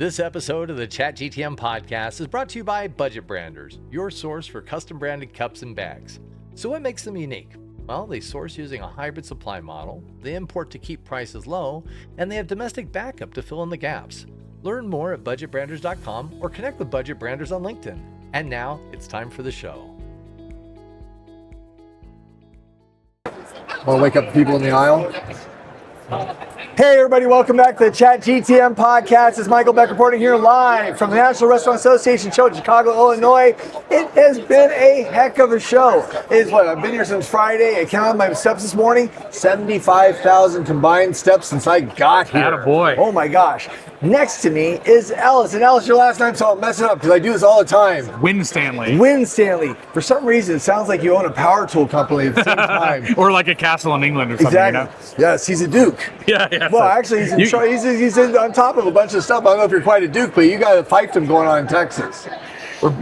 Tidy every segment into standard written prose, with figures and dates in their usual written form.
This episode of the Chat GTM podcast is brought to you by Budget Branders, your source for custom branded cups and bags. So what makes them unique? Well, they source using a hybrid supply model, they import to keep prices low, and they have domestic backup to fill in the gaps. Learn more at budgetbranders.com or connect with Budget Branders on LinkedIn. And now it's time for the show. Want to wake up the people in the aisle? Hey everybody, welcome back to the Chat GTM podcast. It's Michael Beck reporting here live from the National Restaurant Association show in Chicago, Illinois. It has been a heck of a show. I've been here since Friday. I counted my steps this morning, 75,000 combined steps since I got here. Attaboy. Oh my gosh. Next to me is Ellis. And Ellis, your last name, so I'll mess it up because I do this all the time. Winstanley. Winstanley. For some reason, it sounds like you own a power tool company at the same time. Or like a castle in England or something, Exactly. you know? Yes, he's a duke. Yeah. Well, actually, he's on top of a bunch of stuff. I don't know if you're quite a duke, but you got a fiefdom going on in Texas.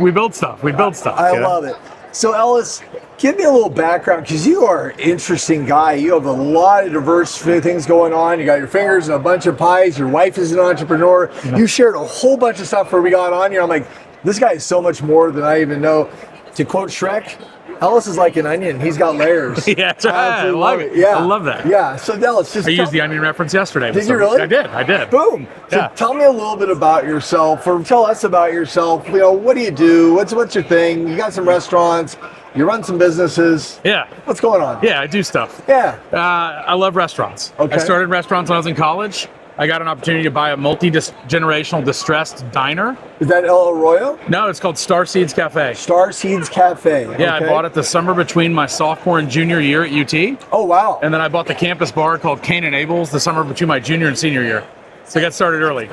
We build stuff. I love it. So, Ellis, give me a little background, because you are an interesting guy. You have a lot of diverse things going on. You got your fingers in a bunch of pies. Your wife is an entrepreneur. Yeah. You shared a whole bunch of stuff before we got on here. I'm like, this guy is so much more than I even know. To quote Shrek, Ellis is like an onion. He's got layers. Yeah, that's right. I love it. Yeah. I love that. Yeah. So, Ellis, I used the onion reference yesterday. Did you really? I did. Boom. So yeah. Tell me a little bit about yourself, or tell us about yourself. You know, what do you do? What's your thing? You got some restaurants. You run some businesses. Yeah. What's going on? Yeah, I do stuff. Yeah. I love restaurants. Okay. I started restaurants when I was in college. I got an opportunity to buy a multi-generational distressed diner. Is that El Arroyo? No, it's called Starseeds Cafe. Starseeds Cafe. Yeah, okay. I bought it the summer between my sophomore and junior year at UT. Oh, wow. And then I bought the campus bar called Cain and Abel's the summer between my junior and senior year. So I got started early.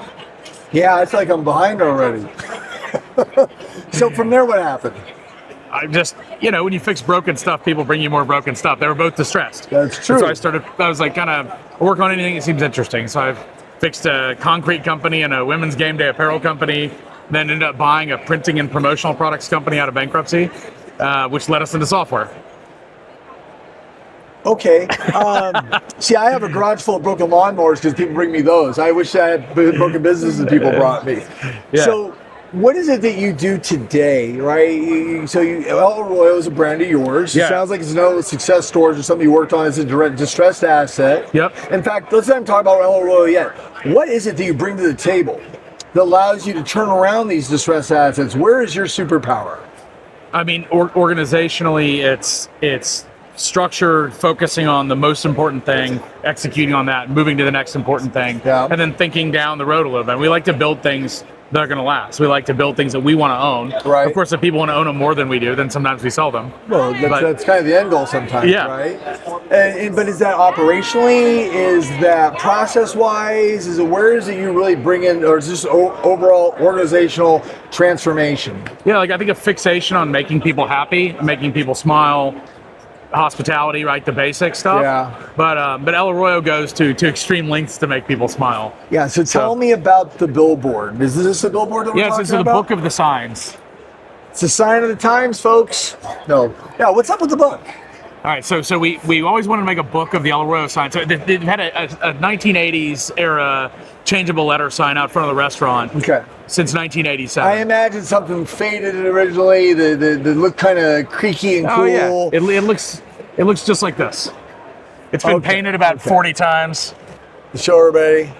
Yeah, I feel like I'm behind already. So from there, what happened? I just, when you fix broken stuff, people bring you more broken stuff. They were both distressed. That's true. And so I was like, work on anything that seems interesting. So I've fixed a concrete company and a women's game day apparel company, then ended up buying a printing and promotional products company out of bankruptcy, which led us into software. Okay. See, I have a garage full of broken lawnmowers because people bring me those. I wish I had broken businesses that people brought me. Yeah. So what is it that you do today, right? El Arroyo is a brand of yours. Yeah. It sounds like it's no success stories or something you worked on as a distressed asset. Yep. In fact, let's not talk about El Arroyo yet. What is it that you bring to the table that allows you to turn around these distressed assets? Where is your superpower? I mean, organizationally, it's structure, focusing on the most important thing, executing on that, moving to the next important thing, and then thinking down the road a little bit. We like to build things that are going to last. We like to build things that we want to own. Right. Of course, if people want to own them more than we do, then sometimes we sell them. Well, that's kind of the end goal sometimes, yeah. Right? But is that operationally? Is that process-wise? Where is it you really bring in, or is this overall organizational transformation? Yeah, I think a fixation on making people happy, making people smile, hospitality, right? The basic stuff. Yeah. But El Arroyo goes to extreme lengths to make people smile. Yeah. So tell me about the billboard. Is this a billboard that we're talking about? Yeah, it's the Book of the Signs. It's a sign of the times, folks. No. Yeah. What's up with the book? All right. So we always wanted to make a book of the El Arroyo sign. So they've had a 1980s era changeable letter sign out front of the restaurant. Okay. Since 1987. I imagine something faded originally. They look kind of creaky and cool. Oh yeah. It looks just like this. It's been painted about 40 times. Show everybody.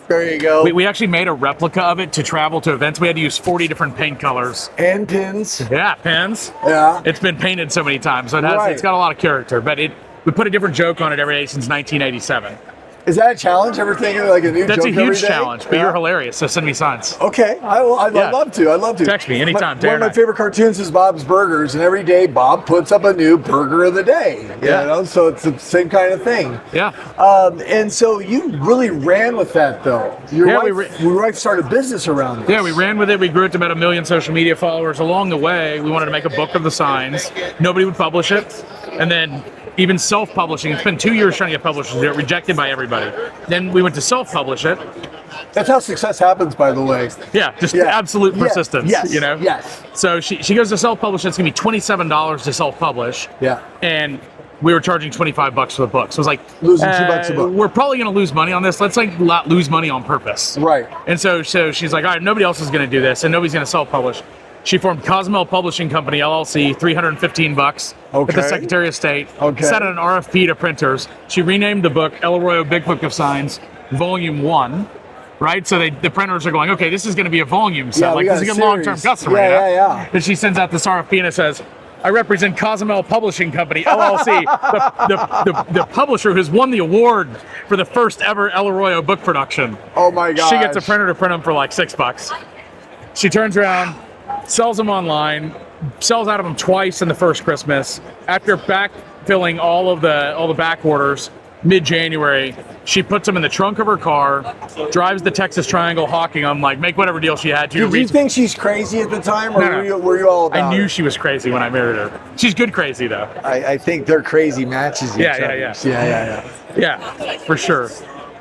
There you go. We actually made a replica of it to travel to events. We had to use 40 different paint colors. And pins. Yeah, pins. Yeah. It's been painted so many times, so it's got a lot of character. But we put a different joke on it every day since 1987. Is that a challenge? Ever thinking like a new joke That's a every huge day? challenge, but you're hilarious, so send me signs. Okay, I'd love to. Text me anytime. One of my favorite cartoons is Bob's Burgers, and every day Bob puts up a new burger of the day. Yeah. You know, so it's the same kind of thing. Yeah. And so you really ran with that, though. Your wife started a business around this. Yeah, we ran with it. We grew it to about 1 million social media followers. Along the way, we wanted to make a book of the signs. Nobody would publish it, and then even self-publishing. It's been 2 years trying to get publishers there, rejected by everybody. Then we went to self-publish it. That's how success happens, by the way. Yeah, just absolute persistence. Yes. So she goes to self-publish. It's going to be $27 to self-publish. Yeah. And we were charging $25 for the book. So it was like losing $2 a book. We're probably going to lose money on this. Let's like not lose money on purpose. Right. And so she's like, all right, nobody else is going to do this, and nobody's going to self-publish. She formed Cosmel Publishing Company LLC, $315 at the Secretary of State. Set out an RFP to printers. She renamed the book El Arroyo Big Book of Signs, Volume 1. Right, so the printers are going, okay, this is going to be a volume set. Like, this is a good long-term customer. Yeah. And she sends out this RFP and it says, I represent Cosmel Publishing Company, LLC, the publisher who's won the award for the first ever El Arroyo book production. Oh my gosh. She gets a printer to print them for like $6. She turns around, sells them online, sells out of them twice in the first Christmas. After backfilling all the back orders, mid-January, she puts them in the trunk of her car, drives the Texas Triangle hawking them, like, make whatever deal she had to. Did you think she's crazy at the time, or were you all about I knew it? she was crazy when I married her. She's good crazy, though. I think their crazy matches each other. Yeah, for sure.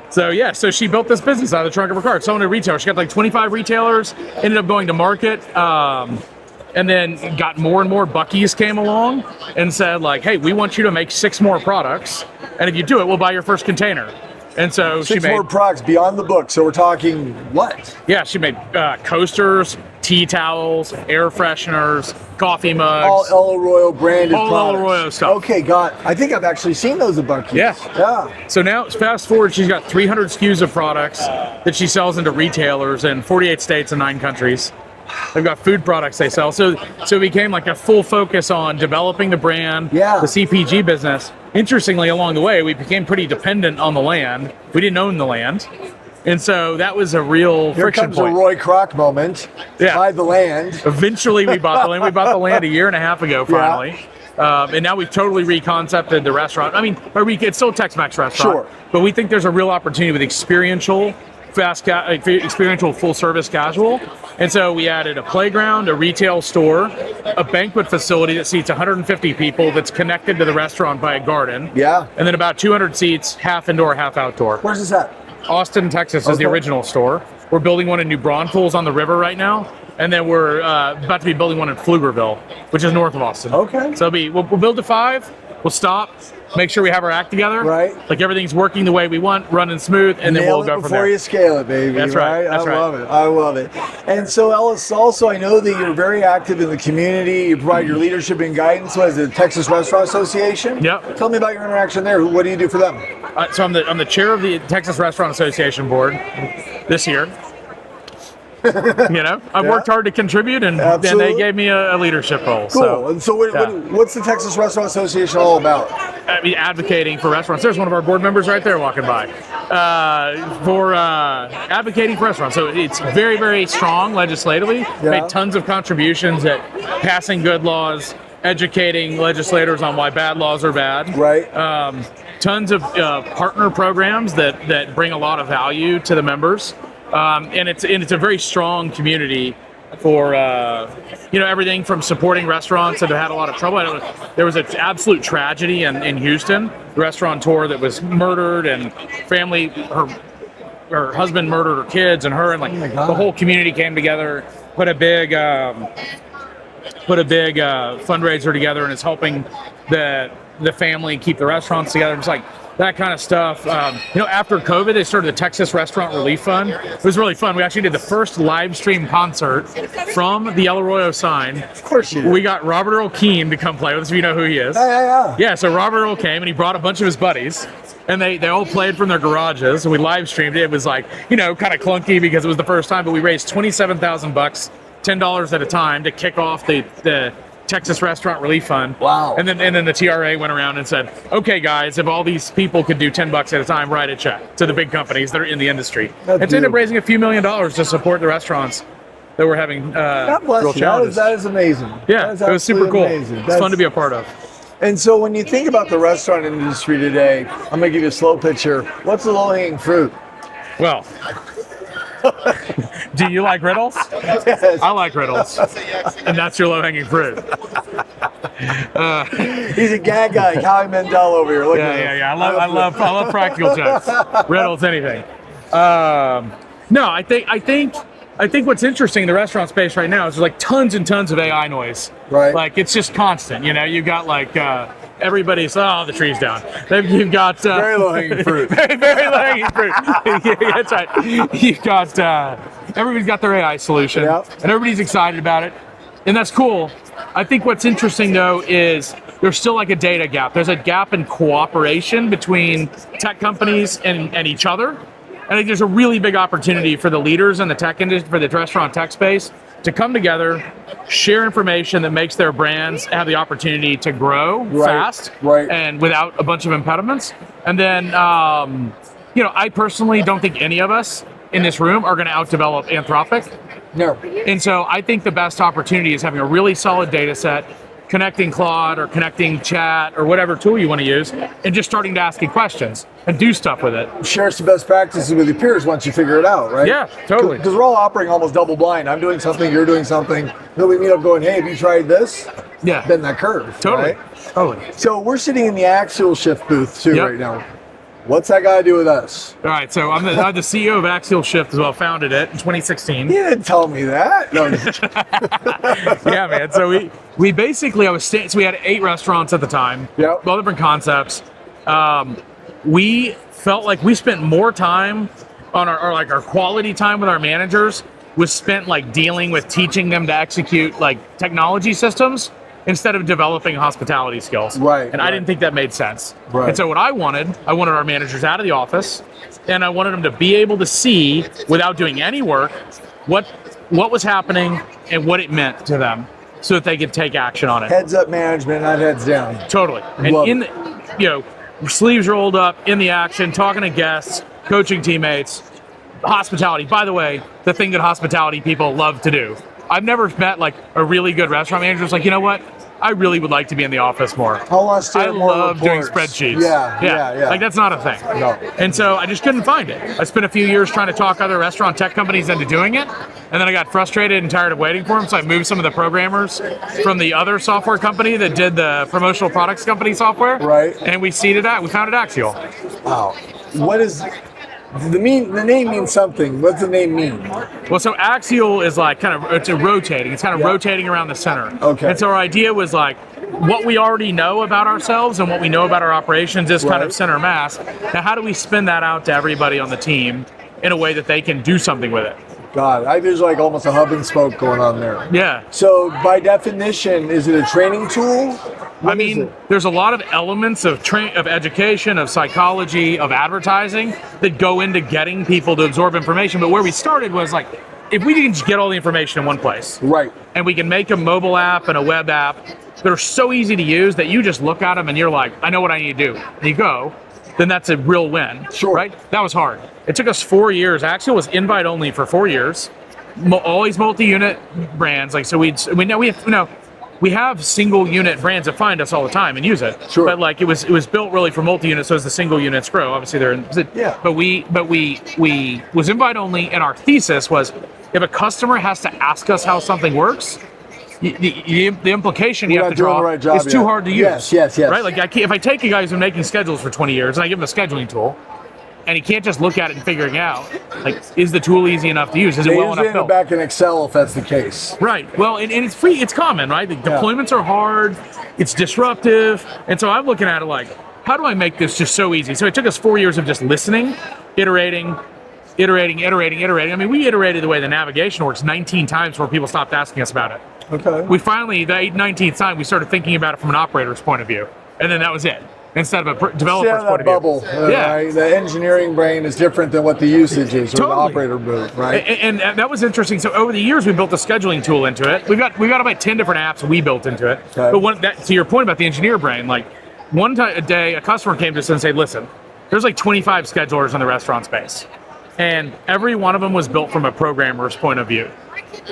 So she built this business out of the trunk of her car, selling to retailers. She got like 25 retailers, ended up going to market, and then got more and more. Buc-ee's came along and said, like, hey, we want you to make 6 more products, and if you do it, we'll buy your first container. And so she made 6 more products beyond the book. So we're talking what? Yeah, she made coasters, tea towels, air fresheners, coffee mugs. All El Arroyo branded products. All El Arroyo stuff. Okay, I think I've actually seen those at Buc-ee's. Yeah. So now, fast forward, she's got 300 SKUs of products that she sells into retailers in 48 states and 9 countries. They've got food products they sell. So it became like a full focus on developing the brand, the CPG business. Interestingly, along the way, we became pretty dependent on the land. We didn't own the land. And so that was a real friction point. Here comes a Roy Kroc moment. Buy the land. Eventually, we bought the land. We bought the land a year and a half ago, finally. And now we've totally reconcepted the restaurant. I mean, it's still a Tex-Mex restaurant. But we think there's a real opportunity with experiential full service casual. And so we added a playground, a retail store, a banquet facility that seats 150 people that's connected to the restaurant by a garden. And then about 200 seats, half indoor, half outdoor. Where's this at? Austin, Texas is the original store. We're building one in New Braunfels on the river right now. And then we're about to be building one in Pflugerville, which is north of Austin. So we'll build to 5, we'll stop, make sure we have our act together. Like everything's working the way we want, running smooth, and then we'll go from there. Before you scale it, baby. That's right. I love it. And so, Ellis, also, I know that you're very active in the community. You provide your leadership and guidance. What is it, Texas Restaurant Association? Tell me about your interaction there. What do you do for them? So I'm the chair of the Texas Restaurant Association board this year. I've worked hard to contribute, and then they gave me a leadership role. Cool. And so what's the Texas Restaurant Association all about? I mean, advocating for restaurants. There's one of our board members right there walking by. For advocating for restaurants. So it's very, very strong legislatively. Made tons of contributions at passing good laws, educating legislators on why bad laws are bad. Tons of partner programs that bring a lot of value to the members. And it's a very strong community for everything from supporting restaurants that have had a lot of trouble. There was an absolute tragedy in Houston, the restaurateur that was murdered, and family, her husband murdered her kids and her, and the whole community came together, put a big fundraiser together, and is helping the family keep the restaurants together. It's like that kind of stuff. After COVID, they started the Texas Restaurant Relief Fund. It was really fun. We actually did the first live stream concert from the El Arroyo sign. Of course you did. We got Robert Earl Keane to come play with us, if you know who he is. Yeah, so Robert Earl came, and he brought a bunch of his buddies. And they all played from their garages, and we live streamed it. It was like, kind of clunky because it was the first time, but we raised $27,000, $10 at a time to kick off the Texas Restaurant Relief Fund. Wow. And then the TRA went around and said, okay, guys, if all these people could do $10 at a time, write a check to the big companies that are in the industry. It's ended up raising a few $1 million to support the restaurants that were having God bless real you. challenges. That is amazing. Yeah, it was super cool. It's fun to be a part of. And so when you think about the restaurant industry today, I'm going to give you a slow pitch here. What's the low-hanging fruit? Well, do you like riddles? Yes. I like riddles, and that's your low-hanging fruit. He's a gag guy, Howie Mandel over here. Look at him. I love practical jokes, riddles, anything. No, I think what's interesting in the restaurant space right now is there's like tons and tons of AI noise. Right. Like it's just constant. You've got like everybody's, oh, the tree's down. You've got Very low-hanging fruit. very, very low-hanging fruit. Yeah, that's right. You've got everybody's got their AI solution, and everybody's excited about it, and that's cool. I think what's interesting though is there's still like a data gap. There's a gap in cooperation between tech companies and each other. I think there's a really big opportunity for the leaders in the tech industry, for the restaurant tech space, to come together, share information that makes their brands have the opportunity to grow fast and without a bunch of impediments. And then, I personally don't think any of us in this room are going to outdevelop Anthropic. No. And so I think the best opportunity is having a really solid data set, connecting Claude or connecting Chat or whatever tool you want to use, and just starting to ask you questions and do stuff with it. Share some best practices with your peers once you figure it out, right? Yeah, totally. Because we're all operating almost double blind. I'm doing something, you're doing something. Then we meet up going, hey, have you tried this? Yeah. Bend that curve. Totally. Right? Totally. So we're sitting in the Axial Shift booth too right now. What's that got to do with us? All right, so I'm the CEO of Axial Shift as well, founded it in 2016. You didn't tell me that. No. Yeah, man. So we basically, so we had 8 restaurants at the time, all different concepts. We felt like we spent more time on our quality time with our managers was spent like dealing with teaching them to execute like technology systems instead of developing hospitality skills. And I didn't think that made sense. And so what I wanted our managers out of the office, and I wanted them to be able to see, without doing any work, what was happening and what it meant to them, so that they could take action on it. Heads up management, not heads down. Totally. And sleeves rolled up, in the action, talking to guests, coaching teammates, hospitality. By the way, the thing that hospitality people love to do. I've never met like a really good restaurant manager who's like, you know what? I really would like to be in the office more. I love doing spreadsheets. Yeah. Like that's not a thing. No. And so I just couldn't find it. I spent a few years trying to talk other restaurant tech companies into doing it. And then I got frustrated and tired of waiting for them. So I moved some of the programmers from the other software company that did the promotional products company software. And we founded Axial. Wow. What is the name means something. What's the name mean? Well, so Axial is like it's rotating. It's kind of rotating around the center. Okay. And so our idea was like, what we already know about ourselves and what we know about our operations is kind of center mass. Now, how do we spin that out to everybody on the team in a way that they can do something with it? God, there's like almost a hub and spoke going on there. Yeah. So by definition, is it a training tool? I mean, there's a lot of elements of education, of psychology, of advertising that go into getting people to absorb information. But where we started was like, if we can just get all the information in one place, and we can make a mobile app and a web app that are so easy to use that you just look at them and you're like, I know what I need to do. And you go, then that's a real win. Right? That was hard. It took us 4 years. Axial was invite only for 4 years. Always multi-unit brands. Like, so we have single unit brands that find us all the time and use it. But like it was built really for multi-unit, so as the single units grow, obviously But we was invite only, and our thesis was, if a customer has to ask us how something works, the implication you have to draw is too hard to use. Yes. Right? Like if I take a guy who's been making schedules for 20 years and I give him a scheduling tool, and he can't just look at it and figure it out, like, is the tool easy enough to use? Is it well enough built? Back in Excel if that's the case. Right. Well, and it's free. It's common, right? The deployments are hard. It's disruptive. And so I'm looking at it like, how do I make this just so easy? So it took us 4 years of just listening, iterating. I mean, we iterated the way the navigation works 19 times before people stopped asking us about it. Okay. We finally, the 19th time, we started thinking about it from an operator's point of view. And then that was it. Instead of a developer's point of view. Bubble, right? The engineering brain is different than what the usage is, or the operator move, right? And that was interesting. So over the years, we built a scheduling tool into it. We've got about 10 different apps we built into it. But to your point about the engineer brain, like one time a day, a customer came to us and said, listen, there's like 25 schedulers in the restaurant space. And every one of them was built from a programmer's point of view.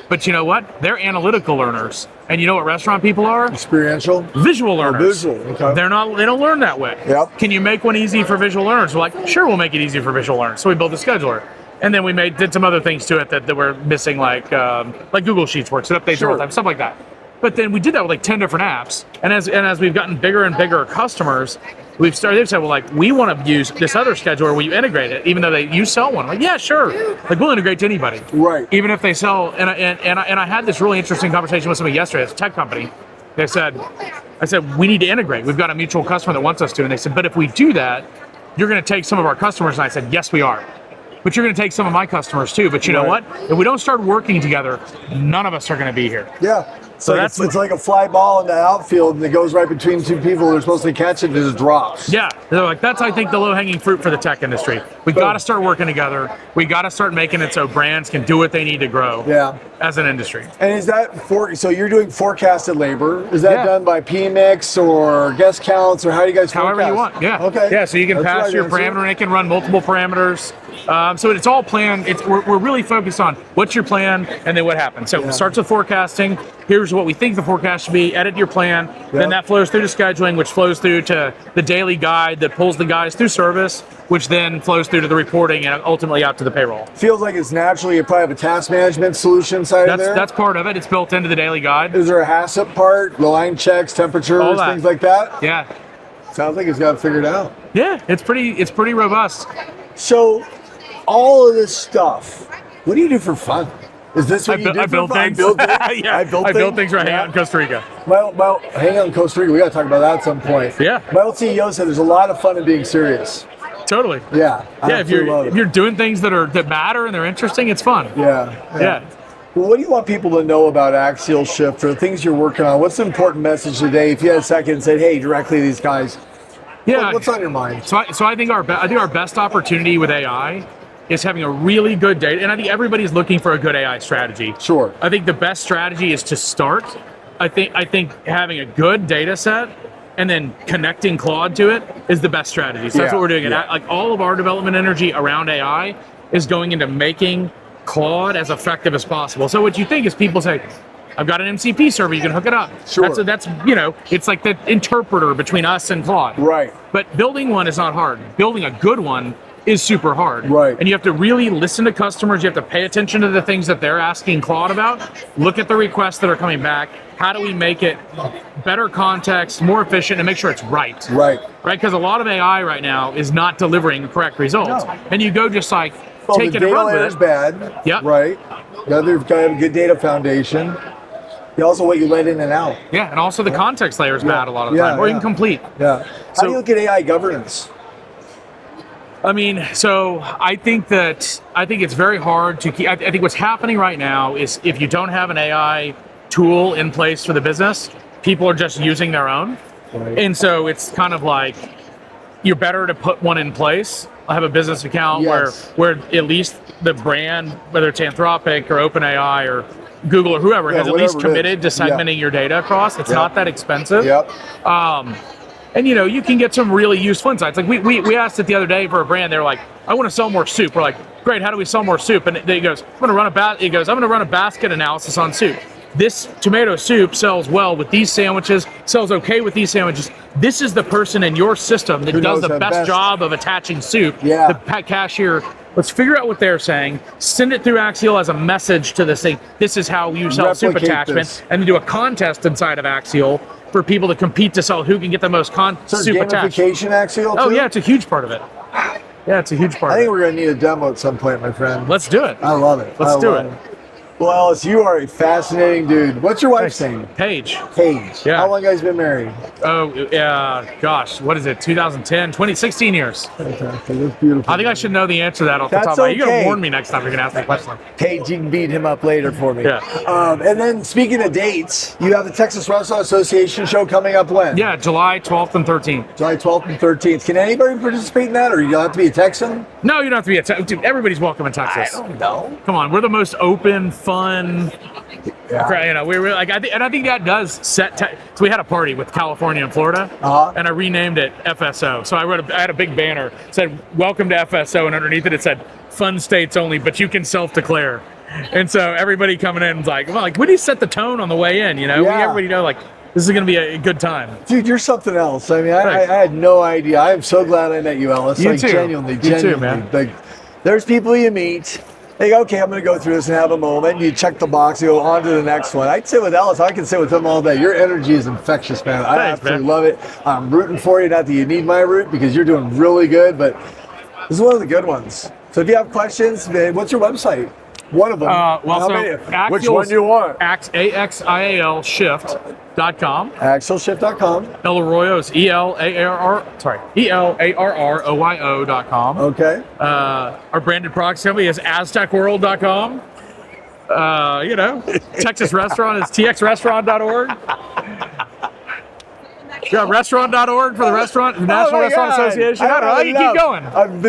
But you know what? They're analytical learners. And you know what restaurant people are? Experiential? Visual learners. Visual, okay. They don't learn that way. Can you make one easy for visual learners? We're like, sure, we'll make it easy for visual learners. So we built a scheduler. And then we did some other things to it that were missing, like Google Sheets works. It updates all the time, stuff like that. But then we did that with like 10 different apps. And as we've gotten bigger and bigger customers, they've said, well, like, we want to use this other scheduler where you integrate it, even though you sell one. I'm like, yeah, sure. Like, we'll integrate to anybody. Right. Even if they sell, and I had this really interesting conversation with somebody yesterday, it's a tech company. They said, I said, we need to integrate. We've got a mutual customer that wants us to. And they said, but if we do that, you're going to take some of our customers. And I said, yes, we are. But you're going to take some of my customers too. But you know what? If we don't start working together, none of us are going to be here. Yeah. So it's like a fly ball in the outfield, and it goes right between two people who are supposed to catch it, and it just drops. Yeah, they're like, that's, I think, the low-hanging fruit for the tech industry. We got to start working together. We got to start making it so brands can do what they need to grow as an industry. And is that so you're doing forecasted labor? Is that done by PMix or guest counts, or how do you guys forecast? However you want, yeah. Okay. Yeah, so you can pass your parameter, and it can run multiple parameters. So it's all planned. We're really focused on what's your plan and then what happens. So it starts with forecasting. Here's what we think the forecast should be. Edit your plan. Then that flows through to scheduling, which flows through to the daily guide that pulls the guys through service, which then flows through to the reporting and ultimately out to the payroll. Feels like it's naturally you probably have a task management solution side of there. That's part of it. It's built into the daily guide. Is there a HACCP part, line checks, temperatures, things like that? Yeah. Sounds like it's got it figured out. Yeah, it's pretty robust. So all of this stuff, what do you do for fun? Is this what you do I build for fun? things. I build things? Yeah, I build things right out in Costa Rica. Well, hang out in Costa Rica. We got to talk about that at some point. Yeah. My old CEO said there's a lot of fun in being serious. Totally. Yeah. If you're doing things that matter and they're interesting, it's fun. Yeah. Well, what do you want people to know about Axial Shift or things you're working on? What's the important message today? If you had a second and said, hey, directly to these guys, what's on your mind? So I think our best opportunity with AI is having a really good data, and I think everybody's looking for a good AI strategy. Sure. I think the best strategy is to start. I think having a good data set and then connecting Claude to it is the best strategy. So that's what we're doing. And like all of our development energy around AI is going into making Claude as effective as possible. So what you think is people say, I've got an MCP server, you can hook it up. Sure. That's it's like the interpreter between us and Claude. Right. But building one is not hard. Building a good one is super hard. Right. And you have to really listen to customers. You have to pay attention to the things that they're asking Claude about. Look at the requests that are coming back. How do we make it better context, more efficient, and make sure it's right? Right. Because a lot of AI right now is not delivering correct results. No. And you go just like, the take it and data run layer with is it. bad. Yep. Right. The other got to have a good data foundation. Also what you let in and out. Yeah, and also the context layer is bad a lot of the time, or incomplete. Yeah. How do you look at AI governance? I mean, so I think it's very hard to keep. I think what's happening right now is if you don't have an AI tool in place for the business, people are just using their own. Right. And so it's kind of like you're better to put one in place. I have a business account where at least the brand, whether it's Anthropic or OpenAI or Google or whoever, has at least committed to segmenting your data across. It's not that expensive. Yep. And you can get some really useful insights. Like we asked it the other day for a brand. They were like, I want to sell more soup. We're like, great, how do we sell more soup? And he goes, I'm going to run a basket analysis on soup. This tomato soup sells well with these sandwiches, sells okay with these sandwiches. This is the person in your system that does the best job of attaching soup. Yeah. The cashier. Let's figure out what they're saying, send it through Axial as a message to this thing. This is how you sell soup attachment, and then do a contest inside of Axial for people to compete to sell who can get the most soup attached. Gamification Axial too? Oh yeah, it's a huge part of it. Yeah, it's a huge part. I think we're going to need a demo at some point, my friend. Let's do it. I love it. Let's do it. Well, Ellis, you are a fascinating dude. What's your wife's name? Paige. Yeah. How long have you guys been married? Oh, gosh, what is it? 2010, 2016 years. Fantastic. That's beautiful. I think I should know the answer to that off the top of my head. You got to warn me next time you're going to ask me a question. Paige, you can beat him up later for me. Yeah. And then speaking of dates, you have the Texas Restaurant Association show coming up when? Yeah, July 12th and 13th. July 12th and 13th. Can anybody participate in that, or you have to be a Texan? No, you don't have to be a Texan. Dude, everybody's welcome in Texas. I don't know. Come on, we're the most open, fun. Yeah. We're like, I think that does set. So we had a party with California and Florida, and I renamed it FSO. So I had a big banner said "Welcome to FSO," and underneath it said "Fun states only, but you can self-declare." And so everybody coming in was like, "Well, like, we need to set the tone on the way in." Everybody know like this is going to be a good time. Dude, you're something else. I mean, I had no idea. I am so glad I met you, Ellis. You too. Genuinely. You too, man. Like, there's people you meet. They go, okay, I'm going to go through this and have a moment. You check the box, you go on to the next one. I'd sit with Ellis. I can sit with him all day. Your energy is infectious, man. I absolutely love it. I'm rooting for you. Not that you need my root because you're doing really good, but this is one of the good ones. So if you have questions, what's your website? One of them. Well, so Which one do you want? Axial Shift.com. AxialShift.com. El Arroyo is ELARROYO.com. Okay. Our branded products company is AztecWorld.com. Texas Restaurant is TXRestaurant.org. You got restaurant.org for the National Restaurant Association. I don't know. You keep going.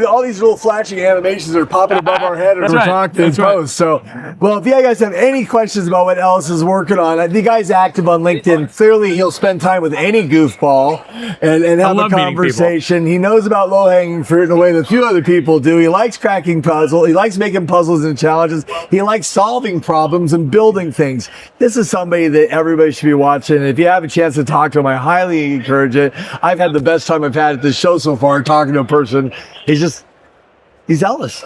All these little flashing animations are popping above our head as we're talking in post. So, well, if you guys have any questions about what Ellis is working on, the guy's active on LinkedIn. Clearly, he'll spend time with any goofball and have a conversation. He knows about low-hanging fruit in a way that few other people do. He likes cracking puzzles. He likes making puzzles and challenges. He likes solving problems and building things. This is somebody that everybody should be watching. If you have a chance to talk to him, I highly encourage it. I've had the best time I've had at this show so far talking to a person. He's Ellis.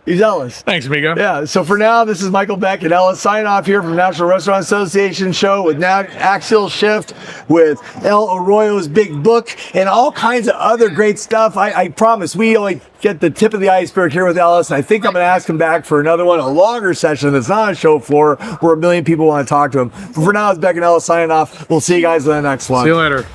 He's Ellis. Thanks, amigo. Yeah, so for now, this is Michael Beck and Ellis signing off here from National Restaurant Association show with now Axial Shift, with El Arroyo's Big Book, and all kinds of other great stuff. I promise we only get the tip of the iceberg here with Ellis. I think I'm going to ask him back for another one, a longer session that's not on show floor where a million people want to talk to him. But for now, it's Beck and Ellis signing off. We'll see you guys in the next one. See you later.